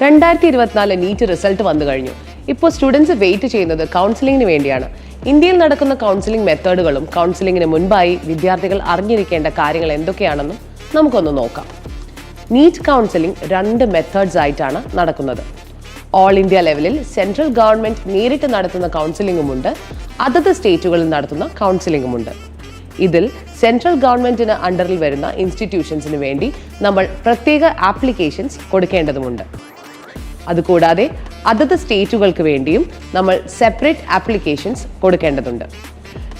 2024 NEET result വന്നു കഴിഞ്ഞു. ഇപ്പോൾ സ്റ്റുഡൻസ് വെയിറ്റ് ചെയ്യുന്നത് കൗൺസിലിംഗിന് വേണ്ടിയാണ്. ഇന്ത്യയിൽ നടക്കുന്ന കൗൺസിലിംഗ് മെത്തേഡുകളും കൗൺസിലിംഗിന് മുൻപായി വിദ്യാർത്ഥികൾ അറിഞ്ഞിരിക്കേണ്ട കാര്യങ്ങൾ എന്തൊക്കെയാണെന്നും നമുക്കൊന്ന് നോക്കാം. നീറ്റ് കൗൺസിലിംഗ് 2 മെത്തേഡ്സ് ആയിട്ടാണ് നടക്കുന്നത്. ഓൾ ഇന്ത്യ ലെവലിൽ സെൻട്രൽ ഗവൺമെന്റ് നേരിട്ട് നടത്തുന്ന കൗൺസിലിംഗുമുണ്ട്, അതത് സ്റ്റേറ്റുകളിൽ നടത്തുന്ന കൗൺസിലിംഗുമുണ്ട്. ഇതിൽ സെൻട്രൽ ഗവൺമെന്റിന് അണ്ടറിൽ വരുന്ന ഇൻസ്റ്റിറ്റ്യൂഷൻസിന് വേണ്ടി നമ്മൾ പ്രത്യേക ആപ്ലിക്കേഷൻസ് കൊടുക്കേണ്ടതുണ്ട്. അതുകൂടാതെ അതത് സ്റ്റേറ്റുകൾക്ക് വേണ്ടിയും നമ്മൾ സെപ്പറേറ്റ് ആപ്ലിക്കേഷൻസ് കൊടുക്കേണ്ടതുണ്ട്.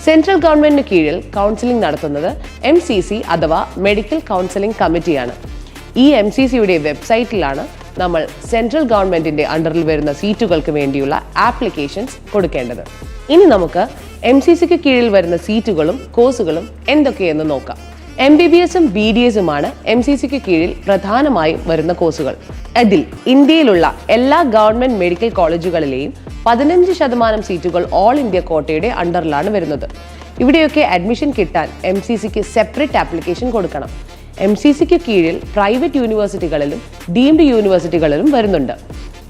സെൻട്രൽ ഗവൺമെന്റിന് കീഴിൽ കൗൺസിലിംഗ് നടത്തുന്നത് MCC അഥവാ മെഡിക്കൽ കൗൺസിലിംഗ് കമ്മിറ്റിയാണ്. ഈ MCCയുടെ വെബ്സൈറ്റിലാണ് നമ്മൾ സെൻട്രൽ ഗവൺമെന്റിന്റെ അണ്ടറിൽ വരുന്ന സീറ്റുകൾക്ക് വേണ്ടിയുള്ള ആപ്ലിക്കേഷൻസ് കൊടുക്കേണ്ടത്. ഇനി നമുക്ക് MCCക്ക് കീഴിൽ വരുന്ന സീറ്റുകളും കോഴ്സുകളും എന്തൊക്കെയെന്ന് നോക്കാം. MBBSഉം BDSുമാണ് MCCക്ക് കീഴിൽ പ്രധാനമായും വരുന്ന കോഴ്സുകൾ. അതിൽ ഇന്ത്യയിലുള്ള എല്ലാ ഗവൺമെന്റ് മെഡിക്കൽ കോളേജുകളിലെയും 15% സീറ്റുകൾ ഓൾ ഇന്ത്യ കോട്ടയുടെ അണ്ടറിലാണ് വരുന്നത്. ഇവിടെയൊക്കെ അഡ്മിഷൻ കിട്ടാൻ MCCക്ക് സെപ്പറേറ്റ് ആപ്ലിക്കേഷൻ കൊടുക്കണം. MCCക്ക് കീഴിൽ പ്രൈവറ്റ് യൂണിവേഴ്സിറ്റികളിലും ഡീംഡ് യൂണിവേഴ്സിറ്റികളിലും വരുന്നുണ്ട്.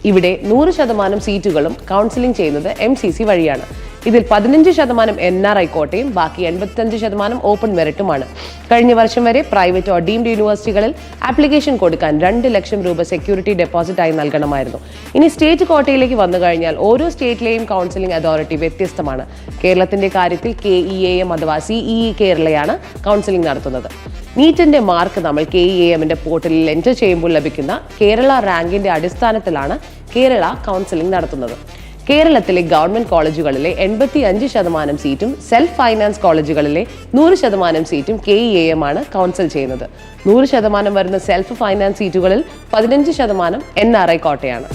ഇവിടെ 100% സീറ്റുകളും കൗൺസിലിംഗ് ചെയ്യുന്നത് MCC വഴിയാണ്. ഇതിൽ 15% NRI കോട്ടയും ബാക്കി 85% ഓപ്പൺ മെറിറ്റുമാണ്. കഴിഞ്ഞ വർഷം വരെ പ്രൈവറ്റ് ഓർ ഡീംഡ് യൂണിവേഴ്സിറ്റികളിൽ ആപ്ലിക്കേഷൻ കൊടുക്കാൻ 2 ലക്ഷം രൂപ സെക്യൂരിറ്റി ഡെപ്പോസിറ്റായി നൽകണമായിരുന്നു. ഇനി സ്റ്റേറ്റ് കോട്ടയിലേക്ക് വന്നു കഴിഞ്ഞാൽ ഓരോ സ്റ്റേറ്റിലെയും കൗൺസിലിംഗ് അതോറിറ്റി വ്യത്യസ്തമാണ്. കേരളത്തിന്റെ കാര്യത്തിൽ KEAM അഥവാ CEE കേരളയാണ് കൗൺസിലിംഗ് നടത്തുന്നത്. നീറ്റിന്റെ മാർക്ക് നമ്മൾ KEAMന്റെ പോർട്ടലിൽ എൻറ്റർ ചെയ്യുമ്പോൾ ലഭിക്കുന്ന കേരള റാങ്കിന്റെ അടിസ്ഥാനത്തിലാണ് കേരള കൗൺസിലിംഗ് നടത്തുന്നത്. കേരളത്തിലെ ഗവൺമെന്റ് കോളേജുകളിലെ 85% സീറ്റും സെൽഫ് ഫൈനാൻസ് കോളേജുകളിലെ 100% സീറ്റും KEAM ആണ് കൗൺസിൽ ചെയ്യുന്നത്. 100% വരുന്ന സെൽഫ് ഫൈനാൻസ് സീറ്റുകളിൽ 15% NRI കോട്ടയാണ്.